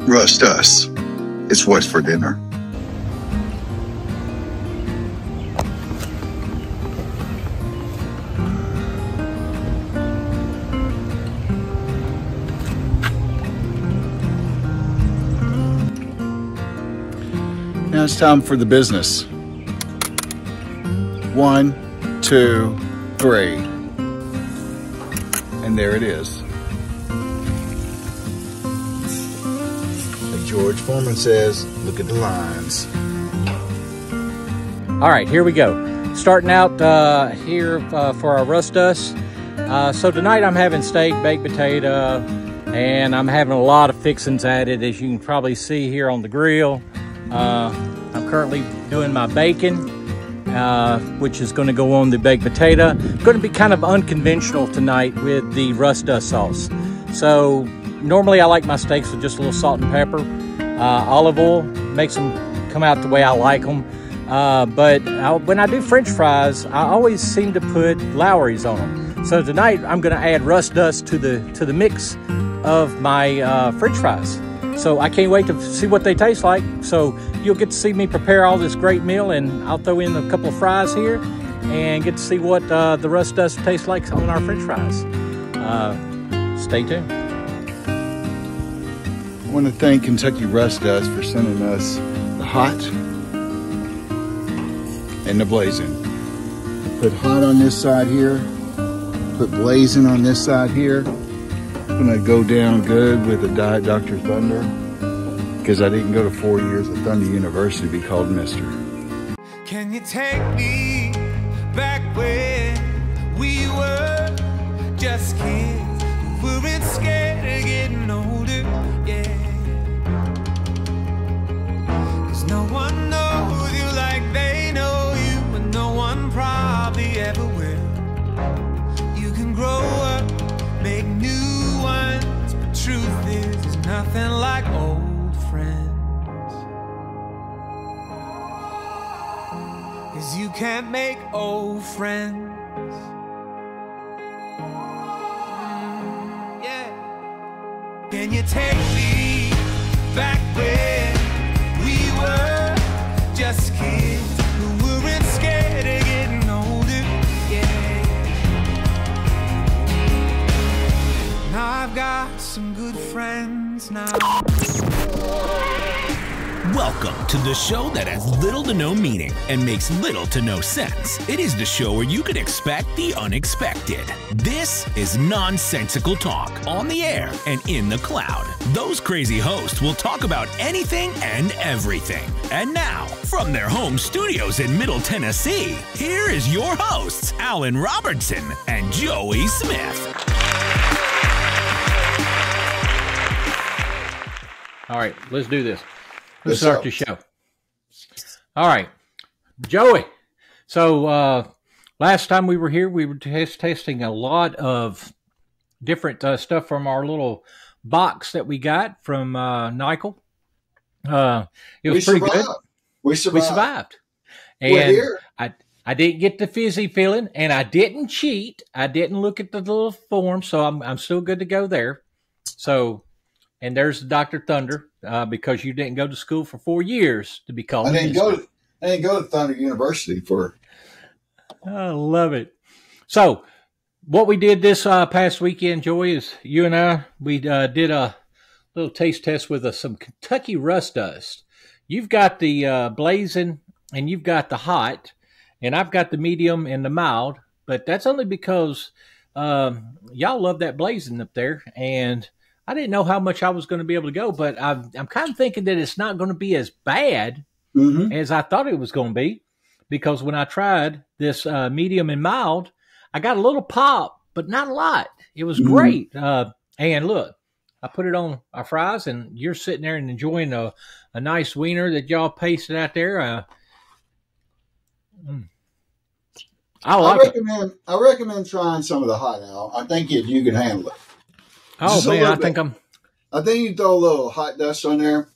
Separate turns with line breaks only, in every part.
Rust us. It's what's for dinner. Now it's time for the business. 1, 2, 3. And there it is. Like George Foreman says, look at the lines.
All right, here we go. Starting out here for our rust dust. So tonight I'm having steak, baked potato, and I'm having a lot of fixings added, as you can probably see here on the grill. I'm currently doing my bacon, which is going to go on the baked potato. Going to be kind of unconventional tonight with the rust dust sauce. So normally I like my steaks with just a little salt and pepper. Olive oil makes them come out the way I like them. When I do French fries, I always seem to put Lowry's on them. So tonight I'm going to add rust dust to the mix of my French fries. So I can't wait to see what they taste like. So you'll get to see me prepare all this great meal, and I'll throw in a couple of fries here and get to see what the rust dust tastes like on our French fries. Stay tuned.
I want to thank Kentucky Rust Dust for sending us the hot and the blazing. Put hot on this side here, put blazing on this side here. I'm gonna go down good with a Diet Dr. Thunder because I didn't go to 4 years at Thunder University to be called Mister.
Can you take me back when we were just kids? We weren't scared of getting older, yeah. 'Cause no one knows you like they know you, and no one probably ever will. You can grow up, make new ones, but truth is there's nothing like old friends. 'Cause you can't make old friends. Yeah. Can you take me back when we were just kids who weren't scared of getting older? Yeah. Now I've got some good friends now.
Welcome to the show that has little to no meaning and makes little to no sense. It is the show where you can expect the unexpected. This is Nonsensical Talk, on the air and in the cloud. Those crazy hosts will talk about anything and everything. And now, from their home studios in Middle Tennessee, here is your hosts, Alan Robertson and Joey Smith.
All right, let's do this. Let's start the show. All right, Joey. So last time we were here, we were tasting a lot of different stuff from our little box that we got from Nickel. It was pretty good.
We survived.
And
we're here.
I didn't get the fizzy feeling, and I didn't cheat. I didn't look at the little form, so I'm still good to go there. So, and there's Dr. Thunder. Because you didn't go to school for 4 years to be called.
I didn't go to Thunder University for.
I love it. So, what we did this past weekend, Joey, is you and I did a little taste test with some Kentucky Rust Dust. You've got the blazing and you've got the hot, and I've got the medium and the mild. But that's only because y'all love that blazing up there, and I didn't know how much I was going to be able to go, but I'm kind of thinking that it's not going to be as bad as I thought it was going to be, because when I tried this medium and mild, I got a little pop, but not a lot. It was great. And look, I put it on our fries, and you're sitting there and enjoying a nice wiener that y'all pasted out there.
I recommend trying some of the hot now. I think if you can handle it.
Oh
Just
man,
I think you throw a little hot dust on there.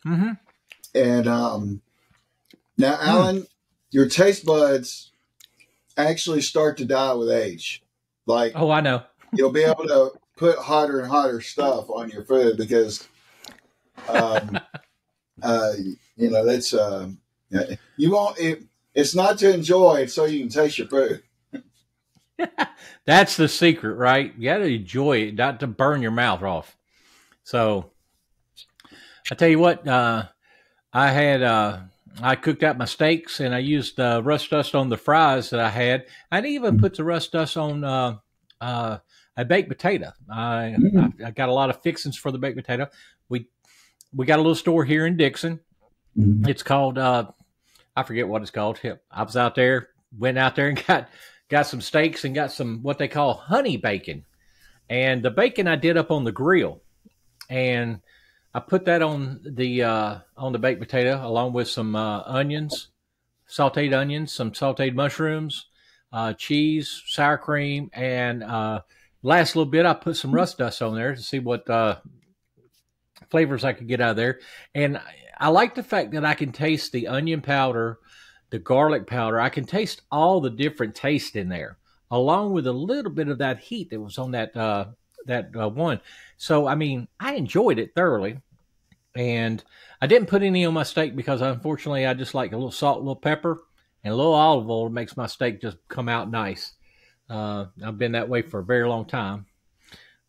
Mm-hmm.
And now, Alan, your taste buds actually start to die with age. Like,
oh, I know.
You'll be able to put hotter and hotter stuff on your food because Um, you know, that's you won't. It's not to enjoy; it's so you can taste your food.
That's the secret, right? You got to enjoy it, not to burn your mouth off. So I tell you what, I cooked out my steaks and I used rust dust on the fries that I had. I'd even put the rust dust on a baked potato. I got a lot of fixings for the baked potato. We got a little store here in Dixon. It's called I forget what it's called. I was out there, went out there and got some steaks and got some what they call honey bacon. And the bacon I did up on the grill, and I put that on the baked potato along with some onions, sautéed onions, some sautéed mushrooms, cheese, sour cream, and last little bit I put some rust dust on there to see what flavors I could get out of there. And I like the fact that I can taste the onion powder, the garlic powder. I can taste all the different tastes in there, along with a little bit of that heat that was on that one. So, I mean, I enjoyed it thoroughly. And I didn't put any on my steak because, unfortunately, I just like a little salt, a little pepper, and a little olive oil. It makes my steak just come out nice. I've been that way for a very long time.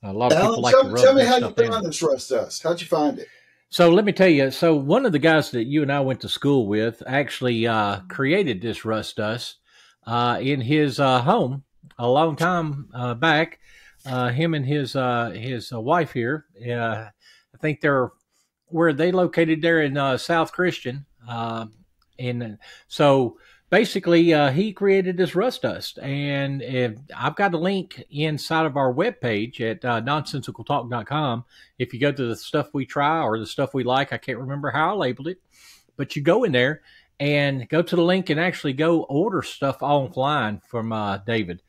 A lot of people like to rub
tell me
that
how you
stuff in.
found this rust dust. How'd you find it?
So let me tell you. So one of the guys that you and I went to school with actually created this rust dust in his home a long time back. Him and his wife here. I think they're where they located there in South Christian. And so basically, he created this rust dust, and I've got a link inside of our webpage at nonsensicaltalk.com. If you go to the stuff we try or the stuff we like, I can't remember how I labeled it, but you go in there and go to the link and actually go order stuff offline from David.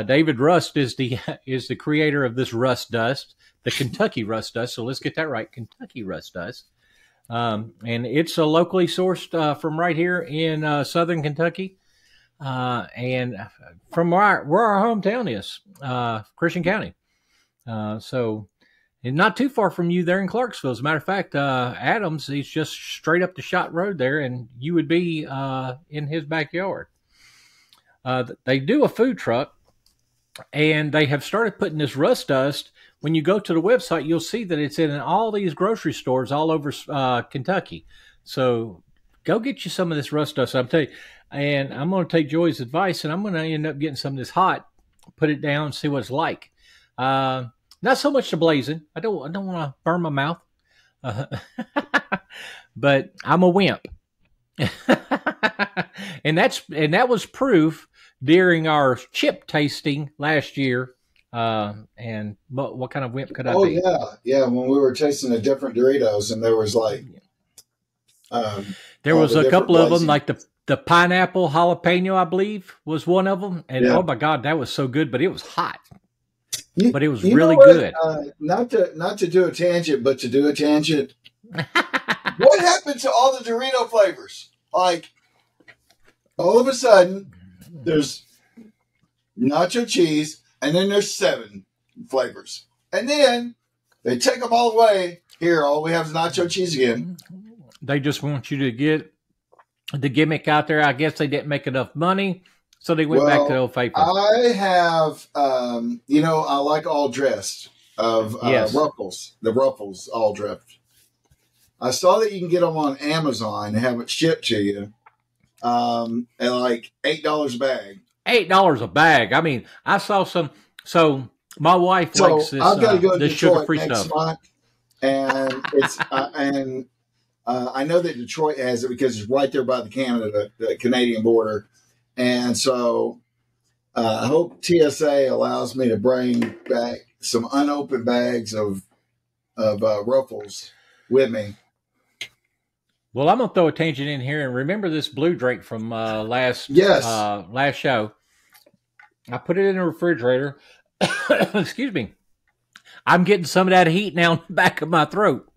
David Rust is the creator of this rust dust, the Kentucky rust dust. So let's get that right, Kentucky rust dust. And it's locally sourced from right here in southern Kentucky, and from where our hometown is, Christian County. So and not too far from you there in Clarksville. As a matter of fact, Adams, he's just straight up the shot road there, and you would be in his backyard. They do a food truck, and they have started putting this rust dust. When you go to the website, you'll see that it's in all these grocery stores all over Kentucky. So go get you some of this rust dust. I'm telling you, and I'm going to take Joy's advice, and I'm going to end up getting some of this hot, put it down, see what it's like. Not so much the blazing. I don't want to burn my mouth, but I'm a wimp, and that was proof during our chip tasting last year. And what kind of wimp could I be?
Oh yeah. When we were tasting the different Doritos, and there was like,
there was a couple of them, like the pineapple jalapeno, I believe, was one of them. And oh my God, that was so good, but it was hot. But it was really good.
Not to do a tangent, but to do a tangent. What happened to all the Dorito flavors? Like, all of a sudden, there's nacho cheese. And then there's 7 flavors. And then they take them all away. Here, all we have is nacho cheese again.
They just want you to get the gimmick out there. I guess they didn't make enough money, so they went back to the old faithful.
I have, I like all dressed of Ruffles. The Ruffles all dressed. I saw that you can get them on Amazon and have it shipped to you at like $8 a bag.
$8 a bag. I mean, I saw some. So my wife likes this.
I've got to go to
this
Detroit
sugar-free
next
stuff.
month, and it's I know that Detroit has it because it's right there by the Canadian border, and so I hope TSA allows me to bring back some unopened bags of Ruffles with me.
Well, I'm gonna throw a tangent in here, and remember this blue drink from last show. I put it in the refrigerator. Excuse me. I'm getting some of that heat now in the back of my throat,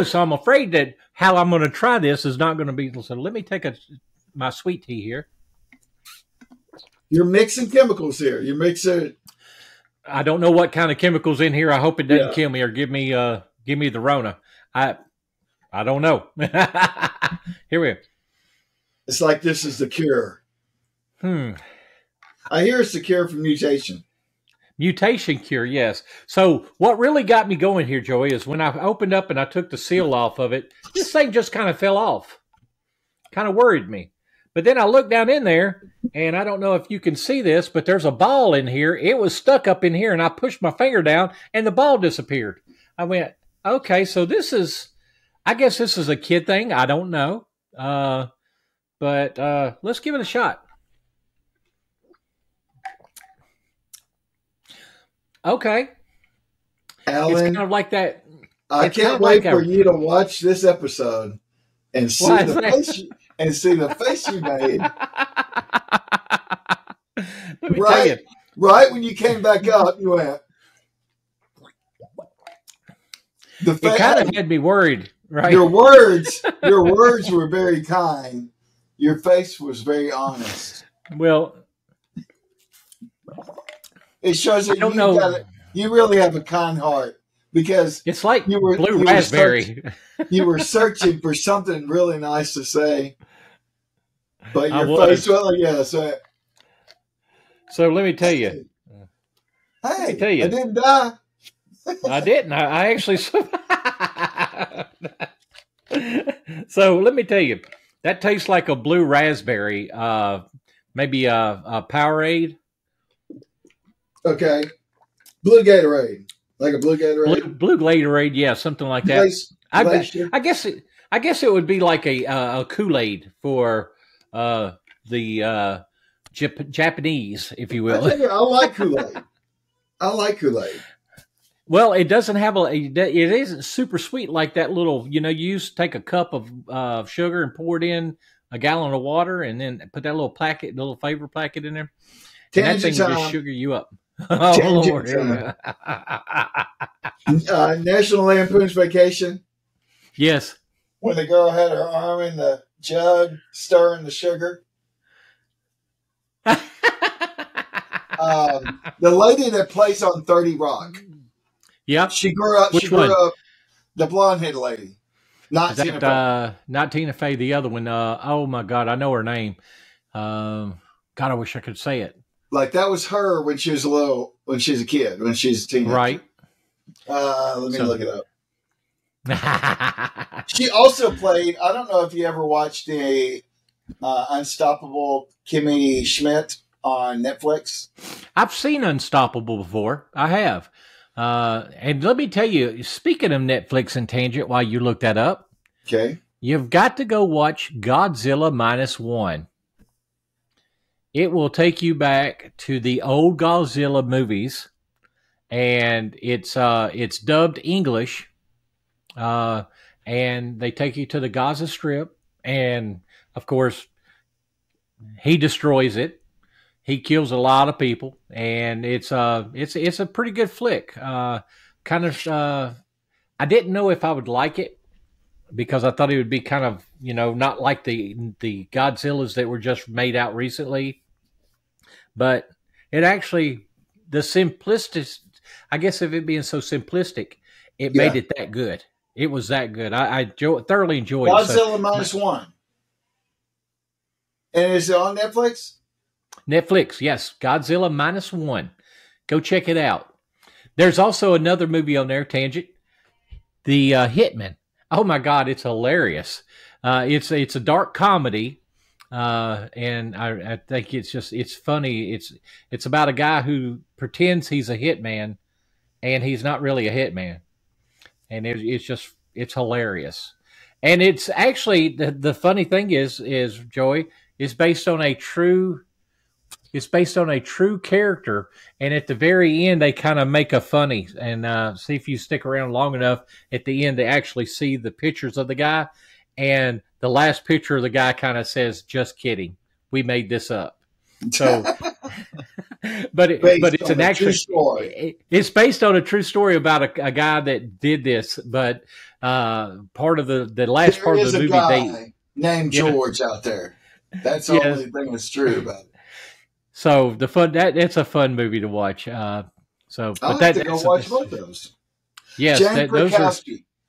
so I'm afraid that how I'm going to try this is not going to be. So let me take my sweet tea here.
You're mixing chemicals here. You're mixing.
I don't know what kind of chemicals in here. I hope it doesn't kill me or give me give me the Rona. I don't know. Here we go.
It's like this is the cure. I hear it's the cure for mutation.
Mutation cure, yes. So what really got me going here, Joey, is when I opened up and I took the seal off of it, this thing just kind of fell off. Kind of worried me. But then I looked down in there, and I don't know if you can see this, but there's a ball in here. It was stuck up in here, and I pushed my finger down, and the ball disappeared. I went, okay, so I guess this is a kid thing. I don't know. But let's give it a shot. Okay.
Alan,
it's kind of like that.
I can't wait for you to watch this episode and see the face you made.
Let me tell you.
Right when you came back up, you went.
It kind of had me worried, right?
Your words were very kind. Your face was very honest.
Well,
it shows that you really have a kind heart, because
it's like blue raspberry.
You were searching for something really nice to say, but your face,
So let me tell you.
I didn't die.
I didn't. I actually. So let me tell you, that tastes like a blue raspberry. Maybe a Powerade.
Okay. Blue Gatorade. Like a blue Gatorade?
Blue Gatorade, yeah, something like that. I guess it would be like a Kool-Aid for the Japanese, if you will.
I like Kool-Aid.
Well, it doesn't have it isn't super sweet like that little, you used to take a cup of sugar and pour it in a gallon of water and then put that little flavor packet in there. And that thing will just sugar you up. Oh, Lord.
National Lampoon's Vacation.
Yes.
When the girl had her arm in the jug, stirring the sugar. The lady that plays on 30 Rock.
Yeah.
She grew up. The blonde-headed lady. Not Tina Fey.
Not Tina Fey. The other one. Oh my God, I know her name. God, I wish I could say it.
Like that was her when she was when she was a kid, when she was a teenager.
Right.
Let me look it up. She also played. I don't know if you ever watched the Unstoppable Kimmy Schmidt on Netflix.
I've seen Unstoppable before. I have. And let me tell you, speaking of Netflix and Tangent, while you look that up,
okay,
you've got to go watch Godzilla -1. It will take you back to the old Godzilla movies, and it's dubbed English, and they take you to the Gaza Strip, and of course, he destroys it. He kills a lot of people, and it's a pretty good flick. I didn't know if I would like it because I thought it would be kind of, not like the Godzillas that were just made out recently. But it actually, the simplistic, I guess if it being so simplistic, it made it that good. It was that good. I thoroughly enjoyed
Godzilla -1. And is it on Netflix?
Netflix, yes. Godzilla -1. Go check it out. There's also another movie on there, Tangent. The Hitman. Oh my God, it's hilarious. It's a dark comedy. And I think it's funny. It's about a guy who pretends he's a hitman and he's not really a hitman. And it's hilarious. And it's actually, the funny thing is Joey, it's based on a true character. And at the very end, they kind of make a funny and see if you stick around long enough at the end to actually see the pictures of the guy. And the last picture of the guy kind of says, "Just kidding. We made this up." So, but it's an actual story. It's based on a true story about a guy that did this. But part of the last part of the movie,
guy named George out there. That's the only thing that's true about it.
So it's a fun movie to watch. But
I'll have to go watch both of those.
Yes, those are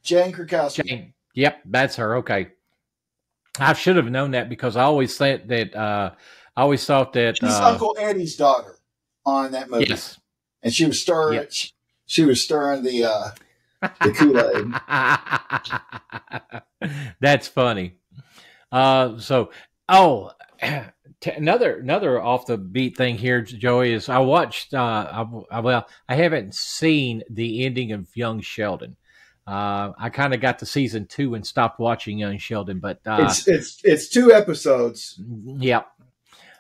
Jane Krakowski.
Jane. Yep, that's her. Okay. I should have known that because I always thought that
She's Uncle Eddie's daughter on that movie.
Yes.
And she was stirring
Yep.
she was stirring the Kool-Aid.
That's funny. Another off the beat thing here, Joey, is I watched. I haven't seen the ending of Young Sheldon. I kind of got to season 2 and stopped watching Young Sheldon, but
it's 2 episodes.
Yep.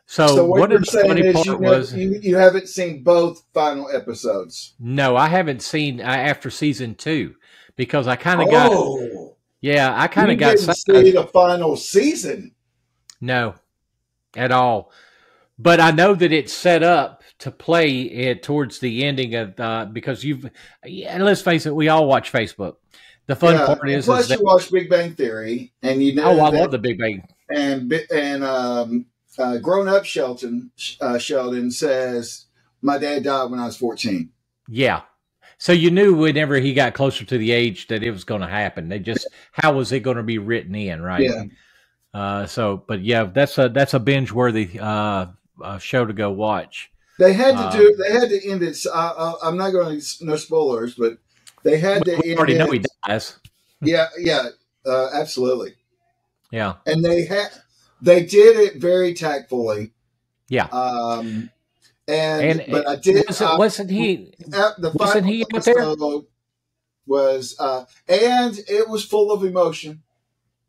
So
what you're saying is you haven't seen both final episodes.
No, I haven't seen after season 2 because I kind of got. Yeah, I kind of got.
Didn't see the final season.
No, at all. But I know that it's set up to play it towards the ending of because and let's face it, we all watch Facebook. The fun part is
plus you watch Big Bang Theory, and you know.
Oh, I love the Big Bang.
And grown up Sheldon says, "My dad died when I was 14."
Yeah. So you knew whenever he got closer to the age that it was going to happen. How was it going to be written in, right?
Yeah.
But yeah, that's a binge worthy show to go watch.
They had to end it. I'm not going to no spoilers, but they had to.
We already know he dies.
Yeah, absolutely.
Yeah,
and they did it very tactfully.
Yeah.
But I did.
Wasn't he?
Wasn't he out there? Was and it was full of emotion.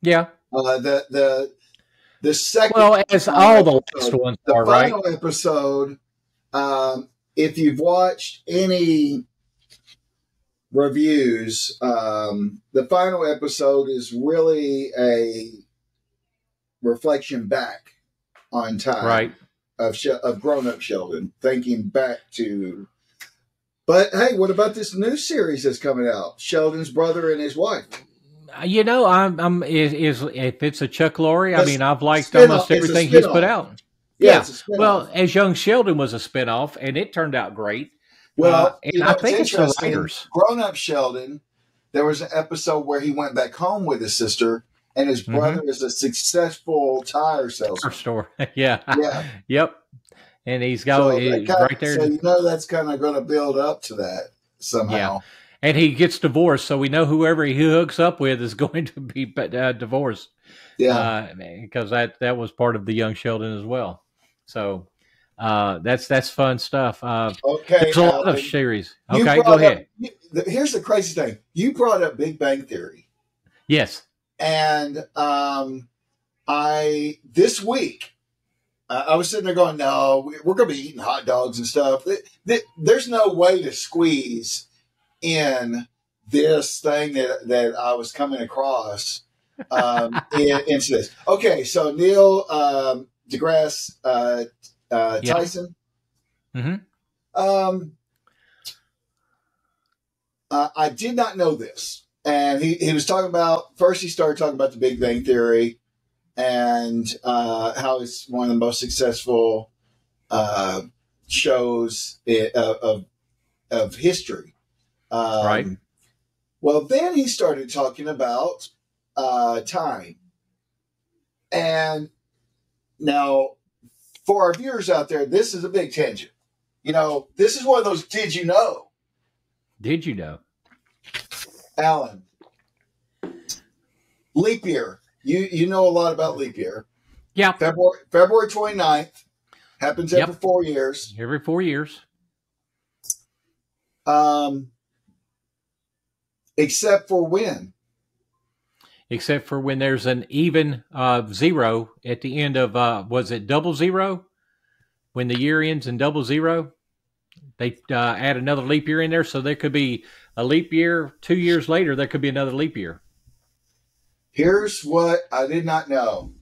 Yeah.
The second.
Well, as all the last ones are, right?
The final episode. If you've watched any reviews, the final episode is really a reflection back on time,
right?
Of grown-up Sheldon, thinking back to. But hey, what about this new series that's coming out? Sheldon's brother and his wife.
You know, if it's a Chuck Lorre, I mean, I've liked almost everything he's put out. Yeah. Well, as Young Sheldon was a spinoff, and it turned out great.
Well,
I think it's the writers.
Grown-up Sheldon, there was an episode where he went back home with his sister, and his brother is a successful tire salesman.
Store. Yeah. Yep. And he's right there.
So you know that's kind of going to build up to that somehow.
Yeah. And he gets divorced, so we know whoever he hooks up with is going to be divorced.
Yeah.
Because that was part of the Young Sheldon as well. So that's fun stuff.
Okay.
There's a lot of series. Okay, go ahead.
Here's the crazy thing. You brought up Big Bang Theory.
Yes.
And this week, I was sitting there going, no, we're going to be eating hot dogs and stuff. There's no way to squeeze in this thing that I was coming across into this. Okay, so Neil deGrasse Tyson.
Mm-hmm.
I did not know this. And he was talking about, first he started talking about the Big Bang Theory and how it's one of the most successful shows of history.
Right.
Well, then he started talking about time. And now, for our viewers out there, this is a big tangent. You know, this is one of those did you know?
Did you know?
Alan, leap year. You know a lot about leap year.
Yeah.
February 29th. Happens every 4 years.
Every 4 years.
Except for when?
Except for when there's an even zero at the end of, was it double zero? When the year ends in double zero, they add another leap year in there. So there could be a leap year 2 years later. There could be another leap year.
Here's what I did not know.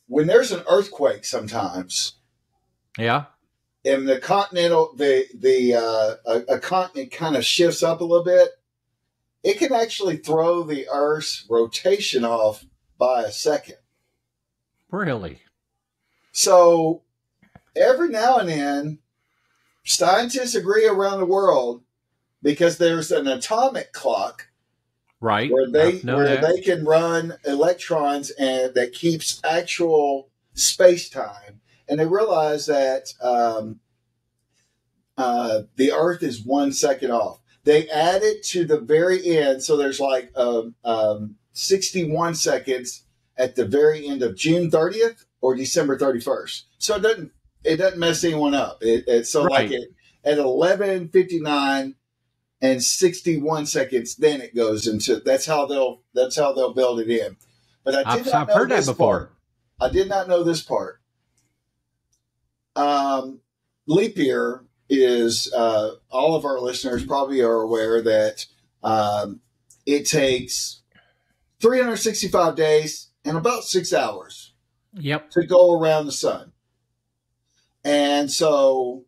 When there's an earthquake sometimes.
Yeah.
And the continental, a continent kind of shifts up a little bit. It can actually throw the Earth's rotation off by a second.
Really?
So every now and then, scientists agree around the world because there's an atomic clock
Right.
where
I know that.
they can run electrons and that keeps actual space time. And they realize that the Earth is 1 second off. They add it to the very end, so there's like 61 seconds at the very end of June 30th or December 31st. So it doesn't mess anyone up. It's so
Right.
like at 11:59 and 61 seconds, then it goes into that's how they'll build it in. But
I've heard that before.
part. I did not know this part. Leap year is all of our listeners probably are aware that it takes 365 days and about 6 hours
Yep.
to go around the sun. And so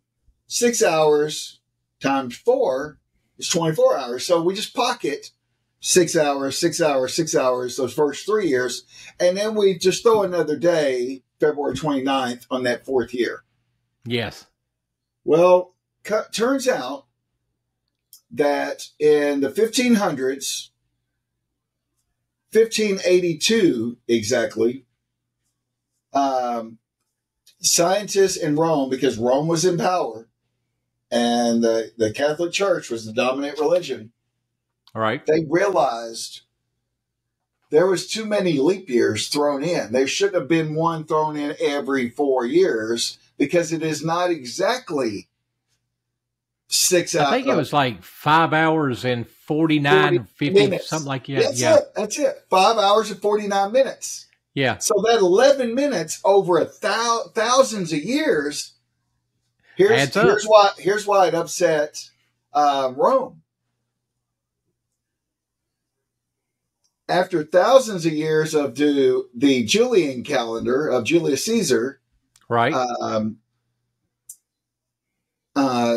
6 hours times 4 is 24 hours. So we just pocket 6 hours, 6 hours, 6 hours, those first 3 years. And then we just throw another day, February 29th, on that 4th year.
Yes.
Well, turns out that in the 1500s, 1582 exactly, scientists in Rome, because Rome was in power and the Catholic Church was the dominant religion,
All right.
they realized there was too many leap years thrown in. There shouldn't have been one thrown in every 4 years because it is not exactly 6 hours.
I think it was like 5 hours and 49, 50,
minutes.
something like that.
That's it. 5 hours and 49 minutes.
Yeah.
So that 11 minutes over thousands of years. Here's why it upset Rome. After thousands of years of the Julian calendar of Julius Caesar,
Right.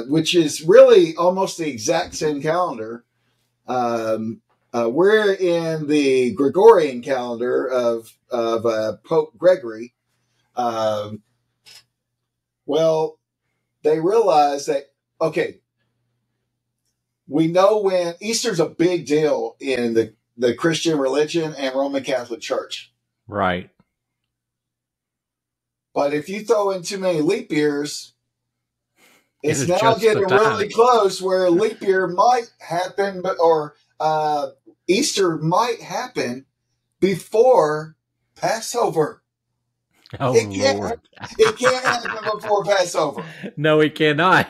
which is really almost the exact same calendar. We're in the Gregorian calendar of Pope Gregory. Well, they realized that, okay, we know when Easter's a big deal in the Christian religion and Roman Catholic Church.
Right.
But if you throw in too many leap years, it's
It
now
adjusts
getting
the time.
really close where leap year might happen, or Easter might happen before Passover.
Oh,
It can't,
Lord.
it can't happen before Passover.
No, it cannot.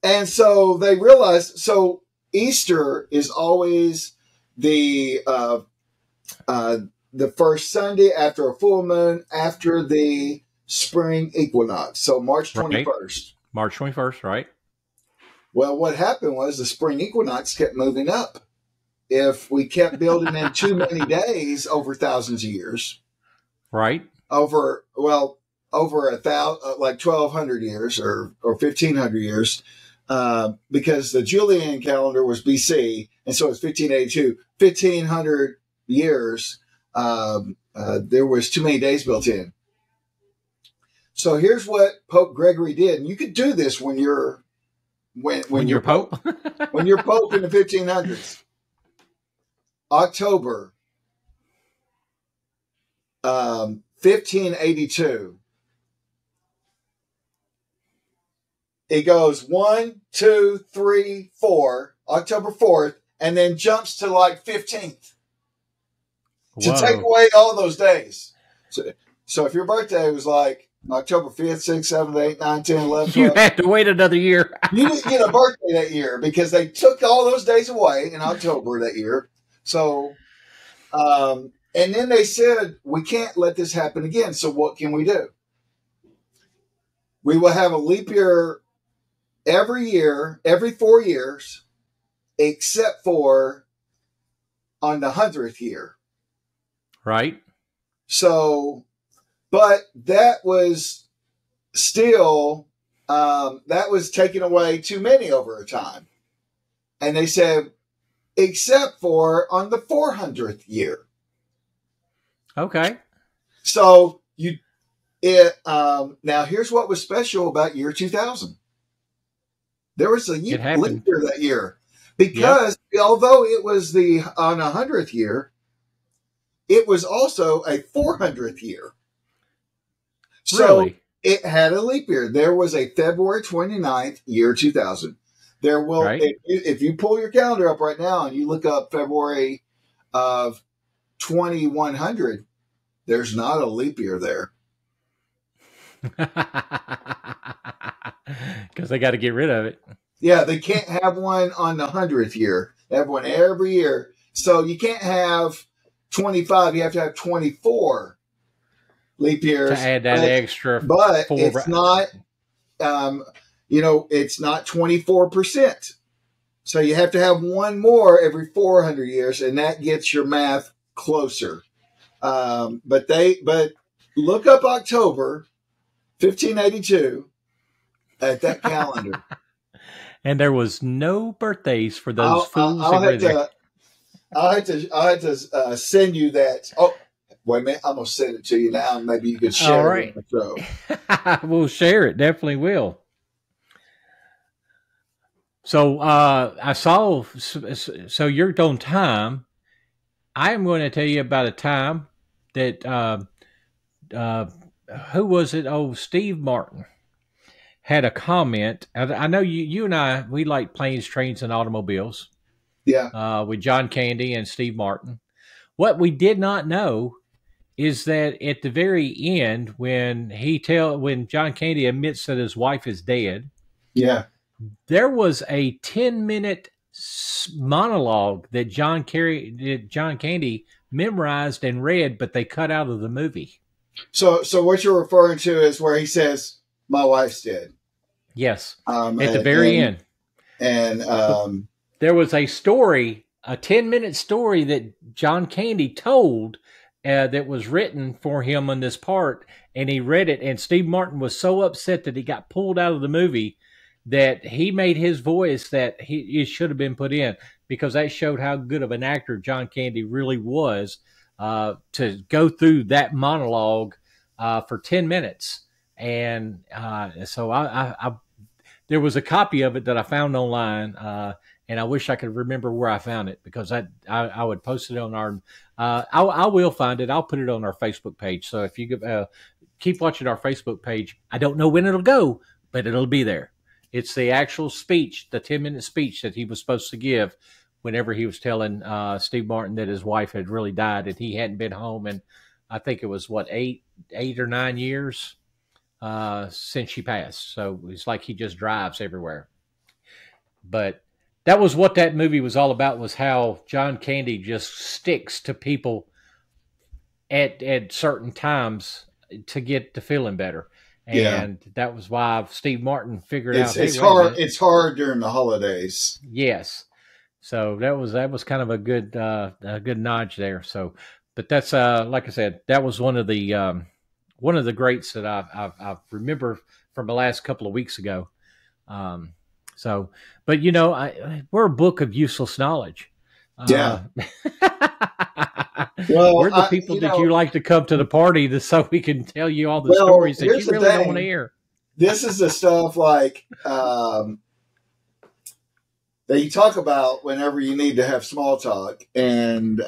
And so they realized, so Easter is always the first Sunday after a full moon after the spring equinox. So March 21st.
Right. March 21st, right?
Well, what happened was the spring equinox kept moving up. If we kept building in too many days over thousands of years,
Right.
over 1,200 years or 1,500 years, because the Julian calendar was BC, and so it's 1582, 1,500 years. There was too many days built in. So here's what Pope Gregory did, and you could do this when you're
When you're Pope.
when you're Pope in the 1500s. October 1582. It goes 1, 2, 3, 4, October 4th, and then jumps to like 15th to
Whoa.
take away all those days. So if your birthday was like October 5th, 6th, 7th, 8th, 9th, 10th, 11th,
You
12th,
have to wait another year.
you didn't get a birthday that year because they took all those days away in October that year. So, and then they said, we can't let this happen again. So what can we do? We will have a leap year every year, every 4 years, except for on the 100th year.
Right.
So, but that was still, that was taking away too many over a time. And they said, except for on the 400th year.
Okay.
So now here's what was special about year 2000. There was a
It
leap
happened.
year that year because although it was on 100th year, it was also a 400th year. So
Really?
it had a leap year. There was a February 29th, year 2000. There will,
Right.
if you pull your calendar up right now and you look up February of 2100, there's not a leap year there.
Because they got to get rid of it.
Yeah, they can't have one on the 100th year. They have one every year. So you can't have 25. You have to have 24 leap years.
To add that extra
But
4.
it's not, it's not 24%. So you have to have one more every 400 years, and that gets your math closer. But look up October 1582 at that calendar.
And there was no birthdays for those fools that were there.
I'll have to send you that. Oh, wait a minute. I'm going to send it to you now. Maybe you could share
All right.
it with the show.
We'll share it. Definitely will. So I saw, so you're on time. I'm going to tell you about a time that, who was it? Oh, Steve Martin had a comment. I know you and I, we like planes, trains, and automobiles.
Yeah.
With John Candy and Steve Martin. What we did not know is that at the very end, when John Candy admits that his wife is dead,
Yeah.
there was a 10-minute monologue that John Candy memorized and read, but they cut out of the movie.
So what you're referring to is where he says, "My wife's dead."
Yes, at the very end.
And
there was a story, a 10-minute story that John Candy told that was written for him on this part, and he read it, and Steve Martin was so upset that he got pulled out of the movie that he made his voice that it should have been put in, because that showed how good of an actor John Candy really was to go through that monologue for 10 minutes. And so I there was a copy of it that I found online, and I wish I could remember where I found it, because I would post it on our I will find it. I'll put it on our Facebook page. So if you keep watching our Facebook page, I don't know when it'll go, but it'll be there. It's the actual speech, the 10-minute speech that he was supposed to give whenever he was telling Steve Martin that his wife had really died and he hadn't been home. And I think it was, 8 or 9 years since she passed. So it's like he just drives everywhere. But that was what that movie was all about, was how John Candy just sticks to people at certain times to get to feeling better. And that was why Steve Martin figured out
it's hard. It's hard during the holidays.
Yes, so that was kind of a good nudge there. So, but that's like I said, that was one of the greats that I remember from the last couple of weeks ago. So, but we're a book of useless knowledge.
Yeah.
Well, we're the people that you like to come to the party so we can tell you all the stories that you really don't want to hear.
This is the stuff like that you talk about whenever you need to have small talk. And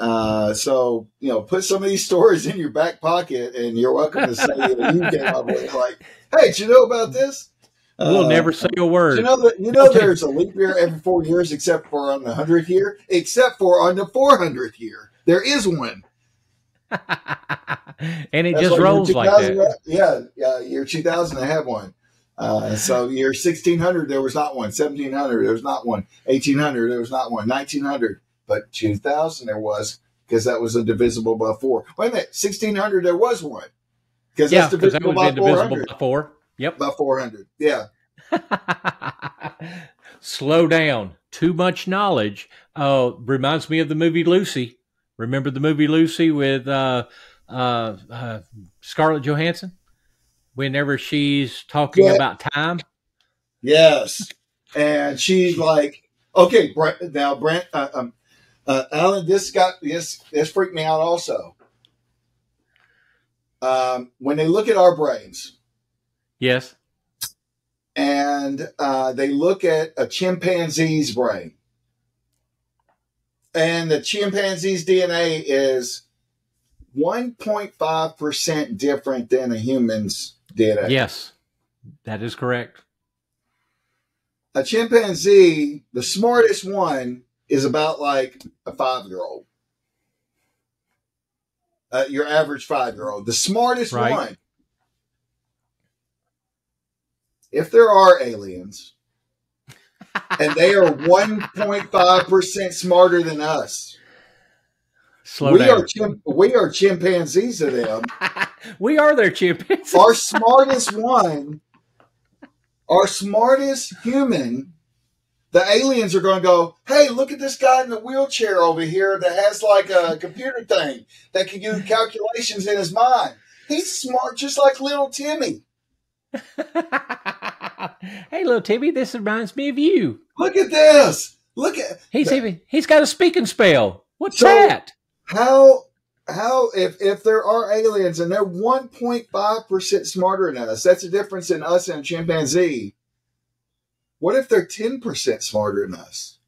so, put some of these stories in your back pocket, and you're welcome to say that you came up with it. Like, hey, did you know about this?
We'll never say a word.
There's a leap year every 4 years, except for on the 100th year, except for on the 400th year. There is one.
And it just rolls like that.
Yeah, year 2000, they have one. So year 1600, there was not one. 1700, there was not one. 1800, there was not one. 1900, but 2000 there was, because that was a divisible by 4. Wait a minute, 1600 there was one, because that's divisible by 400.
By 4. Yep,
by 400. Yeah.
Slow down. Too much knowledge. Reminds me of the movie Lucy. Remember the movie Lucy with Scarlett Johansson? Whenever she's talking about time.
Yes. And she's like, okay, now, Brent, Alan, this freaked me out also. When they look at our brains.
Yes.
and they look at a chimpanzee's brain. And the chimpanzee's DNA is 1.5% different than a human's DNA.
Yes, that is correct.
A chimpanzee, the smartest one, is about like a 5-year-old. Your average 5-year-old. The smartest one. If there are aliens, and they are 1.5% smarter than us,
Slow down.
We are chimpanzees to them.
We are their chimpanzees.
Our smartest one, our smartest human, the aliens are going to go, hey, look at this guy in the wheelchair over here that has like a computer thing that can do calculations in his mind. He's smart just like little Timmy.
Hey, little Timmy, this reminds me of you.
Look at this.
He's got a speaking spell. What's that?
How if there are aliens and they're 1.5% smarter than us, that's the difference in us and a chimpanzee. What if they're 10% smarter than us?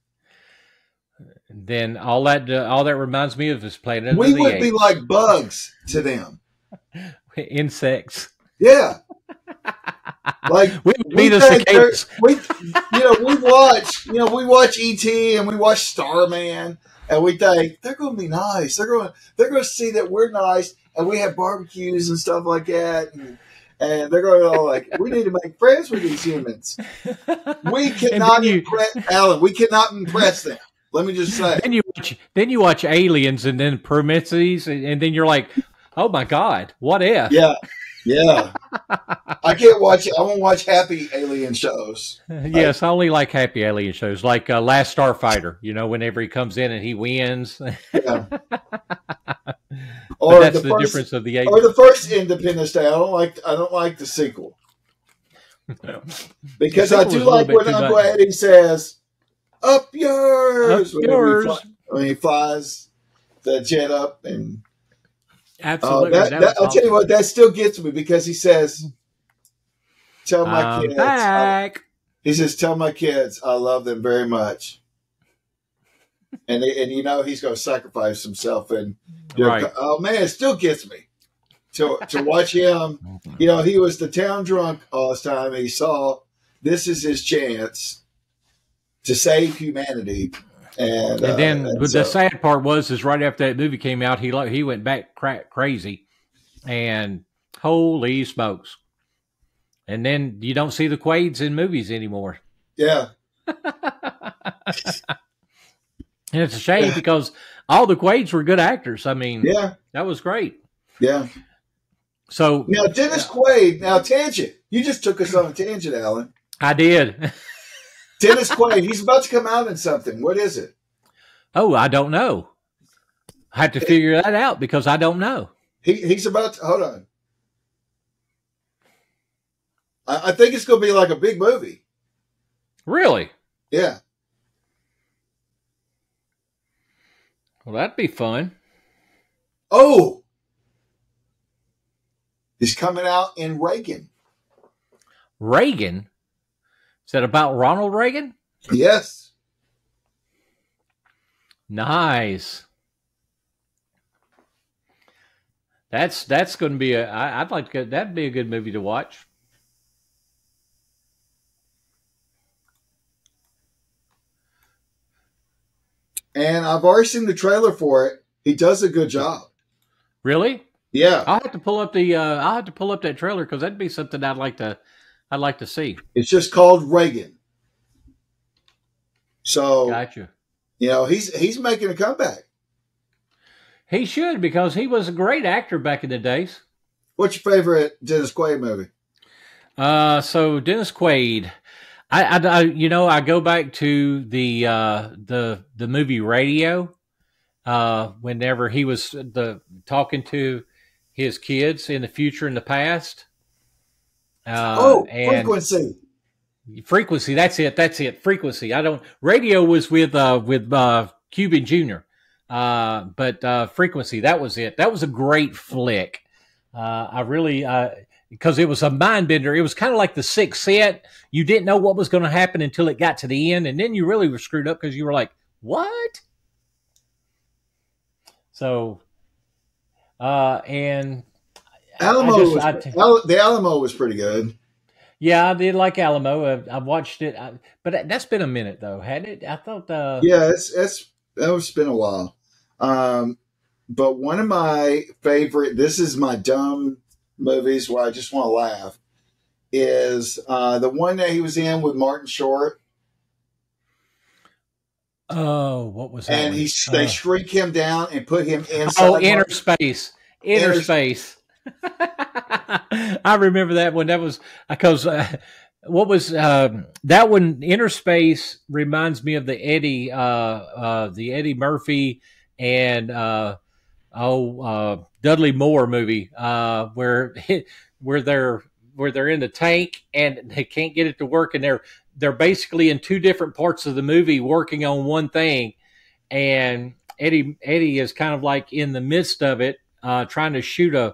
Then all that reminds me of is Planet of the
Apes. We would
Apes.
be like bugs to them.
Insects.
Yeah. Like
we the cicadas.
We watch E.T. and we watch Starman, and we think they're going to be nice. They're going to see that we're nice, and we have barbecues and stuff like that, and they're going to go like, we need to make friends with these humans. We cannot impress Alan. We cannot impress them. Let me just say.
Then you watch Aliens and then Prometheus, and then you're like, oh my God, what if?
Yeah. I can't watch it. I won't watch happy alien shows.
Yes, I only like happy alien shows, like Last Starfighter. You know, whenever he comes in and he wins.
Yeah.
Or that's the difference of the aliens.
Or the first Independence Day. I don't like the sequel. Because I do like when Uncle Eddie says, "Up yours!" When he flies the jet up and.
Absolutely.
I'll tell you what, that still gets me because he says, tell my kids. He says, tell my kids I love them very much. And he's going to sacrifice himself. And oh, man, it still gets me to watch him. He was the town drunk all this time. And he saw this is his chance to save humanity. And then
the sad part is right after that movie came out, he went back crazy, and holy smokes! And then you don't see the Quaids in movies anymore.
Yeah,
and it's a shame because all the Quaids were good actors. I mean, that was great.
Yeah. So now Dennis Quaid. Now tangent. You just took us on a tangent, Alan.
I did.
Dennis Quaid, he's about to come out in something. What is it?
Oh, I don't know. I have to figure that out because I don't know.
He's about to, hold on. I think it's going to be like a big movie.
Really?
Yeah.
Well, that'd be fun.
Oh! He's coming out in Reagan.
Reagan? Is that about Ronald Reagan?
Yes.
Nice. That's going to be I'd like to. That'd be a good movie to watch.
And I've already seen the trailer for it. He does a good job.
Really?
Yeah.
I'll have to pull up that trailer because that'd be something I'd like to see.
It's just called Reagan. So
gotcha.
He's making a comeback.
He should because he was a great actor back in the days.
What's your favorite Dennis Quaid movie?
So Dennis Quaid, I go back to the movie Radio. Whenever he was talking to his kids in the future and the past.
Frequency.
Frequency. That's it. Frequency. Radio was with Cuban Jr. But Frequency. That was it. That was a great flick. I really because it was a mind bender. It was kind of like The Sixth Sense. You didn't know what was going to happen until it got to the end, and then you really were screwed up because you were like, "What?" So, and
the Alamo was pretty good.
Yeah, I did like Alamo. I watched it, but that's been a minute though, hadn't it? I thought.
Yeah, it's been a while. But one of my favorite, this is my dumb movies where I just want to laugh, is the one that he was in with Martin Short.
Oh, what was that?
And they shrink him down and put him inside.
Oh, Inner Space. Inner Space. I remember that one. That was because what was that one? Inner Space reminds me of the Eddie Murphy and Dudley Moore movie where they're in the tank and they can't get it to work, and they're basically in two different parts of the movie working on one thing, and Eddie is kind of like in the midst of it, trying to shoot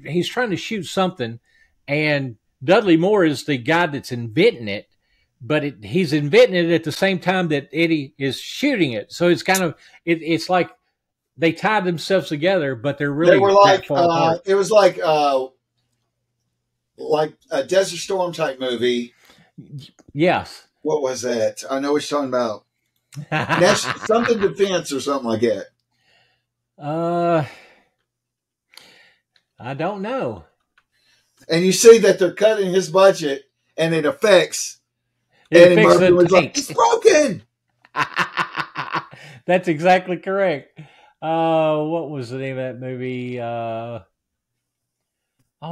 he's trying to shoot something, and Dudley Moore is the guy that's inventing it, but he's inventing it at the same time that Eddie is shooting it. So it's kind of, it's like they tied themselves together, but they were like, far apart.
It was like a Desert Storm type movie.
Yes.
What was that? I know what you're talking about. That's something defense or something like that.
I don't know.
And you see that they're cutting his budget, and it affects. Eddie Murphy was like, "It's broken."
That's exactly correct. What was the name of that movie? Oh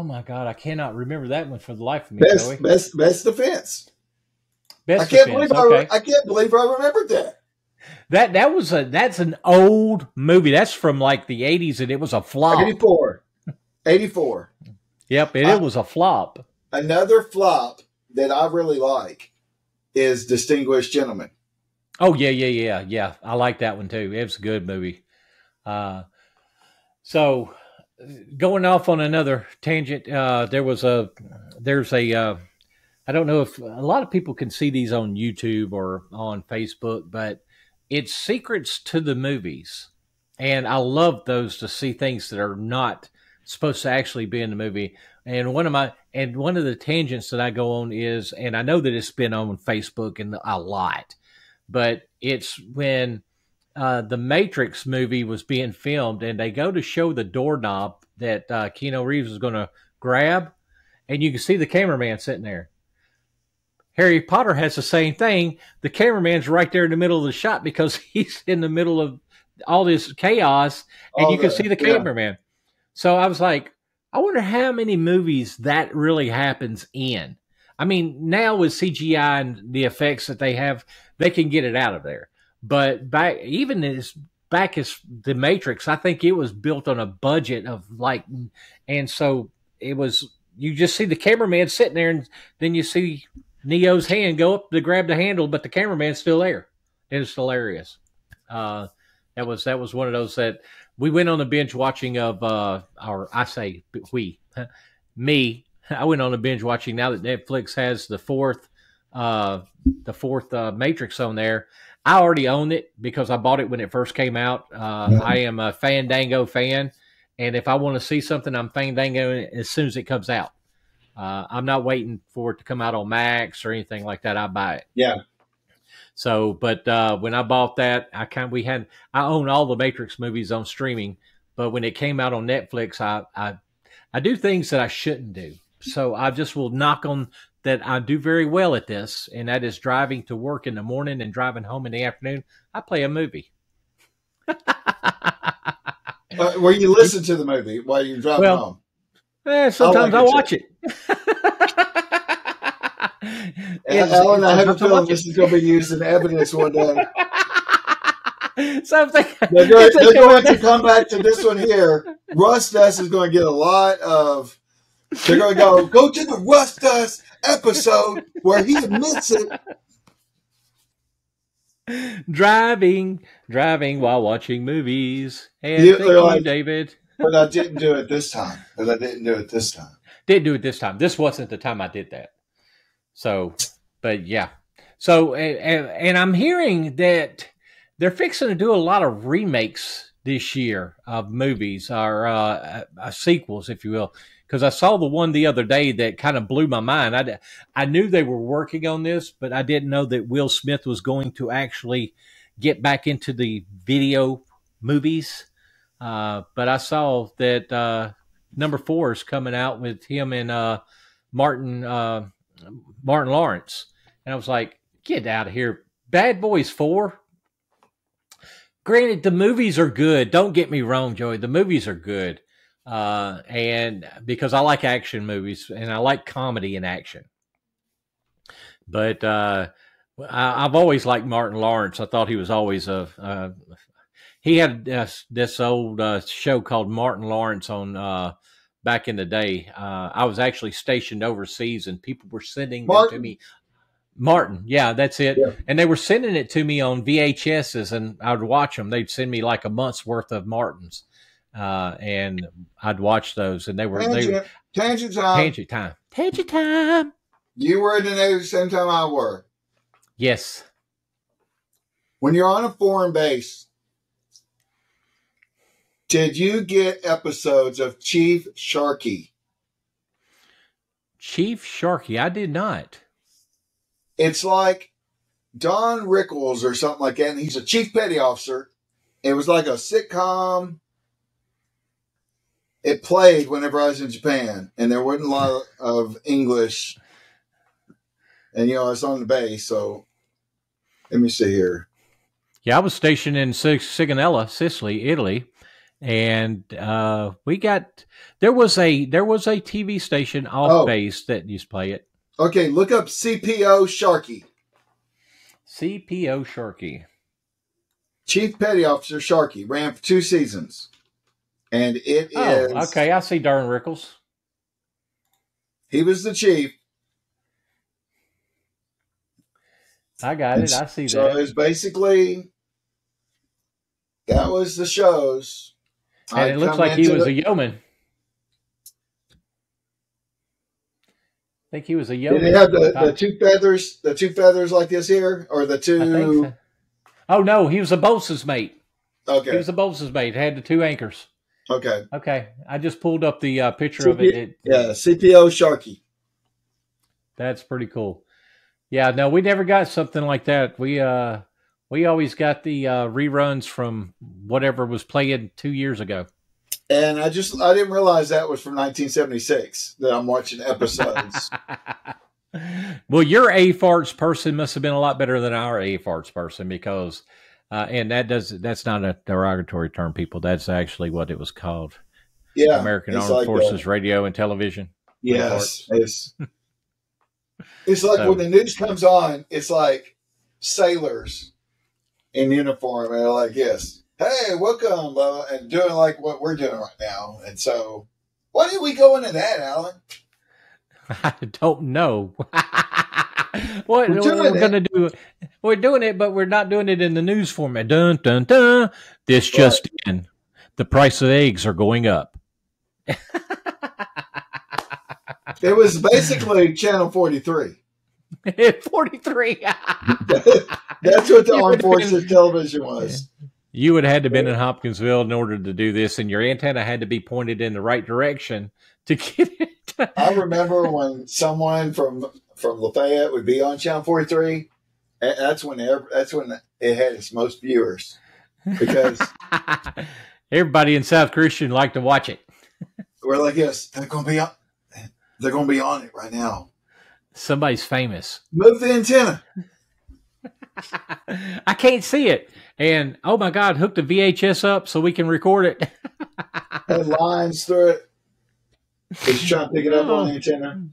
my God, I cannot remember that one for the life of me.
Best defense.
I
can't believe I remembered that.
That's an old movie. That's from like the 80s, and it was a flop.
84.
Yep, it was a flop.
Another flop that I really like is Distinguished Gentleman.
Oh, yeah. I like that one too. It was a good movie. So going off on another tangent, there's a I don't know if a lot of people can see these on YouTube or on Facebook, but it's Secrets to the Movies. And I love those, to see things that are not supposed to actually be in the movie. And one of the tangents that I go on is, and I know that it's been on Facebook and a lot, but it's when the Matrix movie was being filmed, and they go to show the doorknob that Keanu Reeves is going to grab, and you can see the cameraman sitting there. Harry Potter has the same thing. The cameraman's right there in the middle of the shot because he's in the middle of all this chaos, and you can see the cameraman. Yeah. So I was like, I wonder how many movies that really happens in. I mean, now with CGI and the effects that they have, they can get it out of there. But back as The Matrix, I think it was built on a budget of and so it was, you just see the cameraman sitting there, and then you see Neo's hand go up to grab the handle, but the cameraman's still there. It's hilarious. That was one of those that we went on a binge watching of me. I went on a binge watching now that Netflix has the fourth Matrix on there. I already own it because I bought it when it first came out. I am a Fandango fan, and if I want to see something, I'm Fandango as soon as it comes out. I'm not waiting for it to come out on Max or anything like that. I buy it.
Yeah.
So, but when I bought that, I own all the Matrix movies on streaming, but when it came out on Netflix, I do things that I shouldn't do. So I just will knock on that. I do very well at this, and that is driving to work in the morning and driving home in the afternoon. I play a movie.
Where you listen to the movie while you're driving home.
Sometimes I watch it.
Alan, I have a feeling this is going to be used in evidence one day.
Something.
They're going to come back to this one here. Rust Dust is going to get a lot of. They're going to go to the Rust Dust episode where he admits it.
Driving while watching movies. And thank you, David.
But I didn't do it this time.
Didn't do it this time. This wasn't the time I did that. So, but yeah. So, and I'm hearing that they're fixing to do a lot of remakes this year of movies or sequels, if you will. Because I saw the one the other day that kind of blew my mind. I knew they were working on this, but I didn't know that Will Smith was going to actually get back into the video movies. But I saw that number 4 is coming out with him and Martin Lawrence. And I was like, get out of here. Bad Boys 4? Granted, the movies are good. Don't get me wrong, Joey. The movies are good. And because I like action movies and I like comedy and action. But I've always liked Martin Lawrence. I thought he was always he had this old show called Martin Lawrence on back in the day. I was actually stationed overseas and people were sending them to me. Martin, yeah, that's it. Yeah. And they were sending it to me on VHSs, and I would watch them. They'd send me like a month's worth of Martins, and I'd watch those. And they were
tangent time. You were in the Navy the same time I were.
Yes.
When you're on a foreign base, did you get episodes of Chief Sharkey?
Chief Sharkey, I did not.
It's like Don Rickles or something like that, and he's a chief petty officer. It was like a sitcom. It played whenever I was in Japan, and there wasn't a lot of English. And, I was on the base, so let me see here.
Yeah, I was stationed in Sigonella, Sicily, Italy, and there was a TV station off base that used to play it.
Okay, look up CPO Sharkey.
CPO Sharkey.
Chief Petty Officer Sharkey ran for 2 seasons. And it is...
okay, I see Darren Rickles.
He was the chief.
I got it. I see that.
So it was basically... That was the shows.
And it looks like he was a yeoman. I think he was a yeoman.
Did he have the 2 feathers? The 2 feathers like this here, or the 2?
I think so. Oh no, he was a bosun's mate.
Okay,
he was a bosun's mate. Had the 2 anchors.
Okay.
I just pulled up the picture of it.
Yeah, CPO Sharkey.
That's pretty cool. Yeah, no, we never got something like that. We always got the reruns from whatever was playing 2 years ago.
And I didn't realize that was from 1976 that I'm watching episodes.
Well, your A-farts person must have been a lot better than our A-farts person because, and that's not a derogatory term, people. That's actually what it was called.
Yeah.
American Armed Forces Radio and Television.
Yes. It's like when the news comes on, it's like sailors in uniform. And they're like, yes. Hey, welcome, and doing like what we're doing right now. And so, why did we go into that, Alan?
I don't know. What we're going to do? We're doing it, but we're not doing it in the news format. Dun dun dun. This just in: the price of eggs are going up.
It was basically Channel 43.
43.
That's what the Armed Forces television was.
You would have had to have been in Hopkinsville in order to do this, and your antenna had to be pointed in the right direction to get it.
I remember when someone from Lafayette would be on Channel 43. That's when it had its most viewers because
everybody in South Christian liked to watch it.
We're like, yes, they're going to be on it right now.
Somebody's famous.
Move the antenna.
I can't see it. And, oh my God, hook the VHS up so we can record it.
Had lines through it. Just trying to pick it up on the antenna.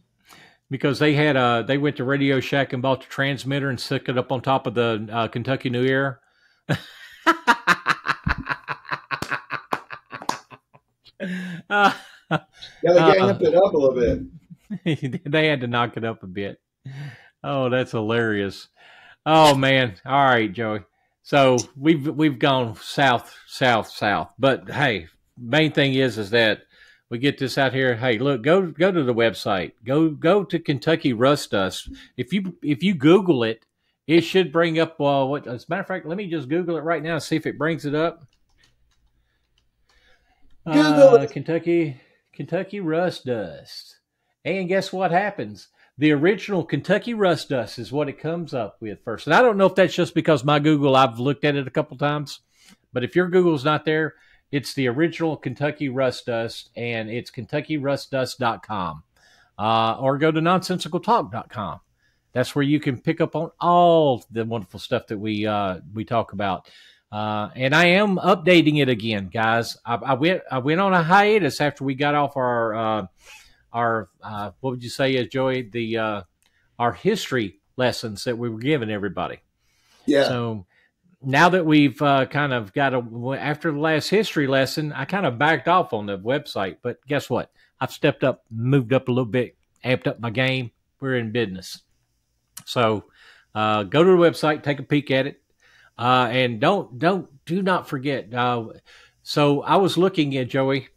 Because they went to Radio Shack and bought the transmitter and stuck it up on top of the Kentucky New Era.
Gotta gang it up a little bit.
They had to knock it up a bit. Oh, that's hilarious. Oh man. All right, Joey. So we've gone south. But hey, main thing is that we get this out here. Hey, look, go to the website. Go to Kentucky Rust Dust. If you Google it, it should bring up what. As a matter of fact, let me just Google it right now and see if it brings it up.
Google it.
Kentucky Rust Dust. And guess what happens? The original Kentucky Rust Dust is what it comes up with first. And I don't know if that's just because my Google, I've looked at it a couple times, but if your Google's not there, it's the original Kentucky Rust Dust, and it's KentuckyRustDust.com. Or go to NonsensicalTalk.com. That's where you can pick up on all the wonderful stuff that we talk about. And I am updating it again, guys. I went on a hiatus after we got off our what would you say, Joey? Our history lessons that we were giving everybody.
Yeah.
So now that we've kind of after the last history lesson, I kind of backed off on the website. But guess what? I've stepped up, moved up a little bit, amped up my game. We're in business. So go to the website, take a peek at it, and do not forget. So I was looking at, Joey,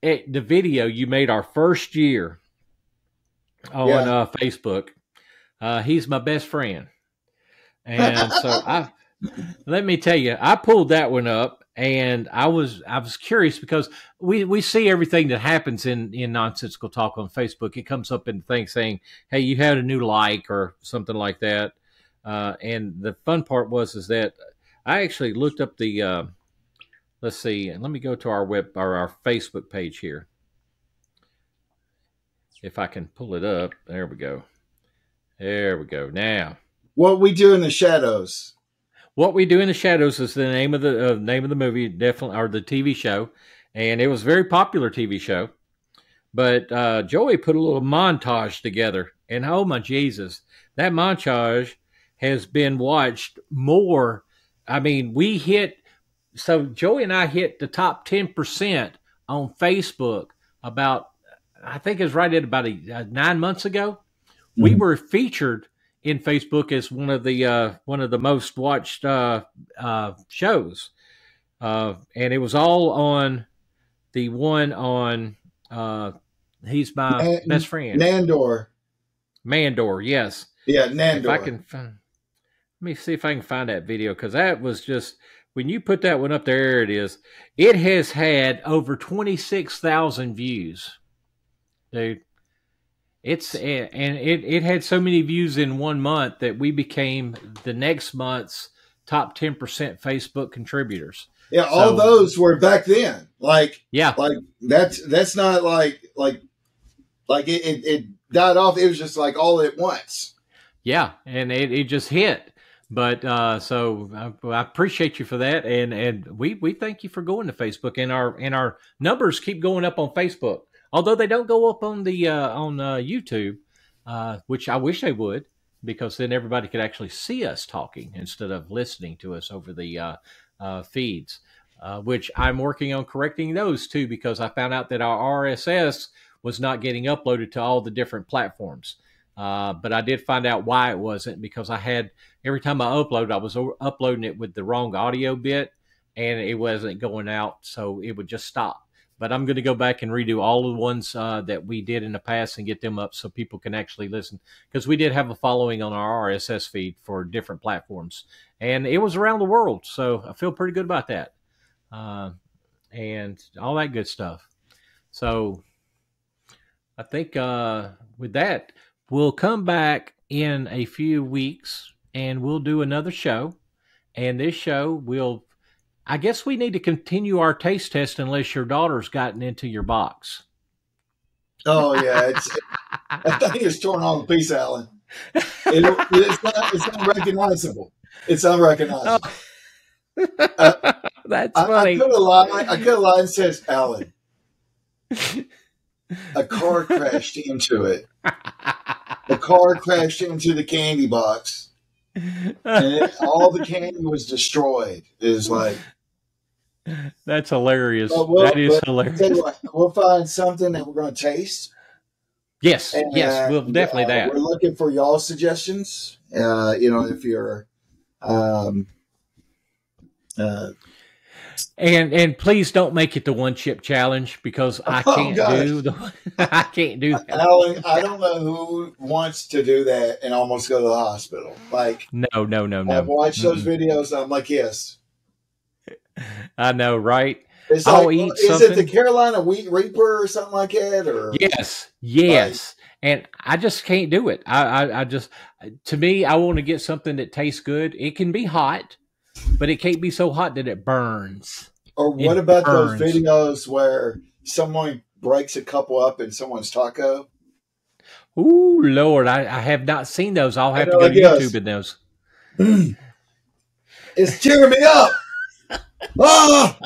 at the video you made our first year on Facebook. He's my best friend. And so let me tell you, I pulled that one up, and I was curious because we see everything that happens in Nonsensical Talk on Facebook. It comes up in things saying, hey, you had a new like or something like that. And the fun part is that I actually looked up the let's see, and let me go to our our Facebook page here. If I can pull it up. There we go. There we go. Now,
What We Do in the Shadows.
What We Do in the Shadows is the name of the movie, definitely, or the TV show, and it was a very popular TV show. But Joey put a little montage together, and oh my Jesus, that montage has been watched more. I mean, Joey and I hit the top 10% on Facebook about, I think it was right at about 9 months ago. Mm-hmm. We were featured in Facebook as one of the most watched shows, and it was all on the one on he's my best friend, Mandor, yes,
yeah, Nandor.
If I can let me see if I can find that video, because that was just, when you put that one up there, it is. It has had over 26,000 views, dude. It had so many views in 1 month that we became the next month's top 10% Facebook contributors.
Yeah, all those were back then. Like that's not like it died off. It was just like all at once.
Yeah, and it just hit. But so I appreciate you for that, and we thank you for going to Facebook, and our numbers keep going up on Facebook. Although they don't go up on the on YouTube, which I wish they would, because then everybody could actually see us talking instead of listening to us over the feeds. Which I'm working on correcting those too, because I found out that our RSS was not getting uploaded to all the different platforms. But I did find out why it wasn't, because every time I upload, I was uploading it with the wrong audio bit, and it wasn't going out, so it would just stop. But I'm going to go back and redo all the ones that we did in the past and get them up so people can actually listen. Because we did have a following on our RSS feed for different platforms. And it was around the world, so I feel pretty good about that. And all that good stuff. So I think with that, we'll come back in a few weeks and we'll do another show. And this show I guess we need to continue our taste test unless your daughter's gotten into your box.
Oh, yeah. I think it's torn all the piece, Alan. It's unrecognizable. It's unrecognizable.
That's funny.
I could have lied and says, Alan, a car crashed into it. The car crashed into the candy box. And all the candy was destroyed. Is like,
that's hilarious. That is hilarious.
Tell you what, we'll find something that we're going to taste.
Yes, yes, we'll definitely that.
We're looking for y'all's suggestions. If you're,
And please don't make it the one chip challenge because I can't do the I can't do that.
Alan, I don't know who wants to do that and almost go to the hospital. Like,
no.
I've watched those videos. And I'm like, yes,
I know, right?
It's
I'll
like,
eat
is
something.
it the Carolina Wheat Reaper or something like that? Or
Yes.
Like,
And I just can't do it. I just, to me, I want to get something that tastes good. It can be hot, but it can't be so hot that it burns.
or what about those videos where someone breaks a couple up in someone's taco?
Ooh, Lord, I have not seen those. I'll have to go
like,
to YouTube in those.
It's tearing me up. Ah!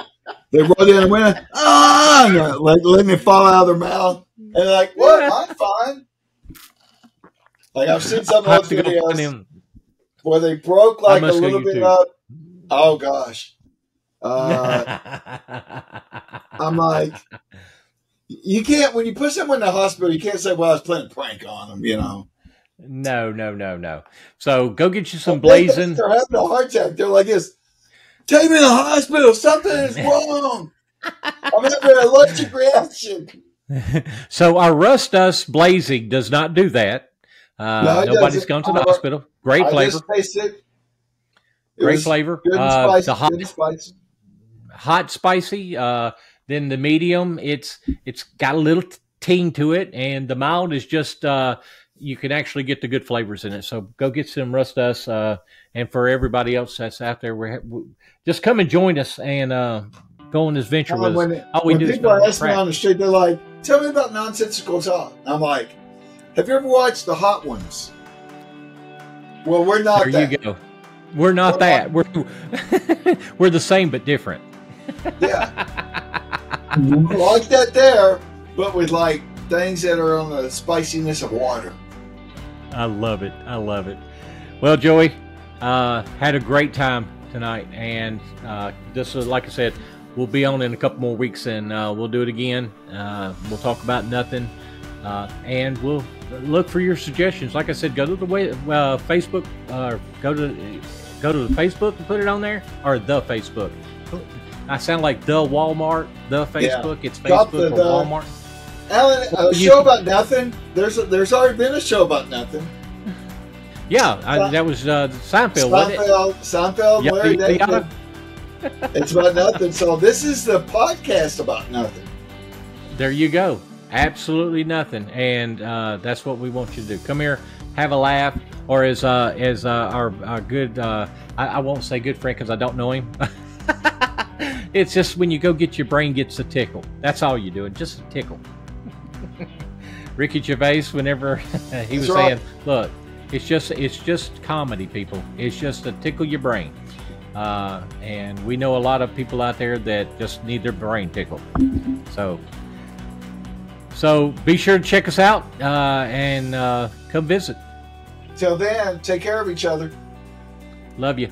They roll down the window. Ah! And like letting it fall out of their mouth. And they're like, what? I'm fine. Like, I've seen some of those videos where they broke like a little bit up. Oh, gosh. I'm like, you can't, when you put someone in the hospital, you can't say, well, I was playing a prank on them, you know.
No. So go get you some blazing.
They're having a heart attack. They're like this. Take me to the hospital. Something is wrong. I'm having an allergic reaction.
So our Rust Dust Blazing does not do that. Nobody's gone to the hospital. Great flavor.
I just tasted it.
Great flavor.
Good and spicy.
The
Good and spicy.
hot spicy. Then the medium, it's got a little ting to it, and the mild is just you can actually get the good flavors in it. So go get some Rust Dust, and for everybody else that's out there, just come and join us and go on this venture with us.
When people ask me on the street, they're like, "Tell me about Nonsensical Talk." I'm like, "Have you ever watched the Hot Ones?" Well, we're not that.
There you go. We're not that. We're we're the same but different.
Yeah. Like that there, but with like things that are on the spiciness of water.
I love it. Well, Joey, had a great time tonight, and this is, like I said, we'll be on in a couple more weeks, and we'll do it again. We'll talk about nothing, and we'll look for your suggestions. Like I said, go to the Facebook, go to the Facebook and put it on there, or the Facebook. I sound like the Walmart, the Facebook. Yeah. It's Facebook or Walmart.
Alan, a show about nothing. There's already been a show about nothing.
Yeah, that was Seinfeld, wasn't it?
Seinfeld, Larry David. It's about nothing. So this is the podcast about nothing.
There you go. Absolutely nothing, and that's what we want you to do. Come here, have a laugh, or as our good I won't say good friend because I don't know him. It's just when you go get your brain gets a tickle. That's all you're doing, just a tickle. Ricky Gervais, whenever he was saying, "Look, it's just comedy, people. It's just to tickle your brain." And we know a lot of people out there that just need their brain tickled. So be sure to check us out and come visit.
Till then, take care of each other.
Love you.